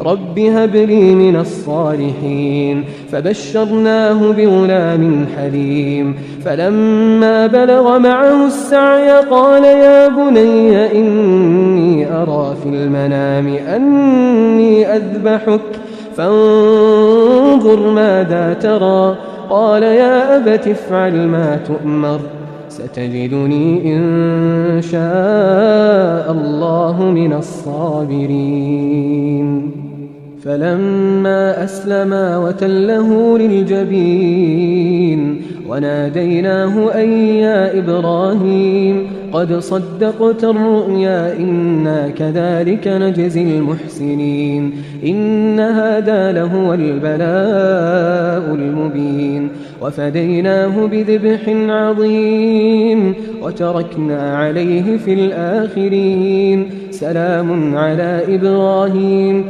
رب هب لي من الصالحين. فبشرناه بغلام حليم. فلما بلغ معه السعي قال يا بني إني أرى في المنام أني أذبحك فانظر ماذا ترى. قال يا أبت افعل ما تؤمر ستجدني إن شاء الله من الصابرين. فلما أسلما وتله للجبين وناديناه أن يا إبراهيم قد صدقت الرؤيا إنا كذلك نجزي المحسنين. إن هذا لهو البلاء المبين. وفديناه بذبح عظيم وتركنا عليه في الآخرين. سلام على إبراهيم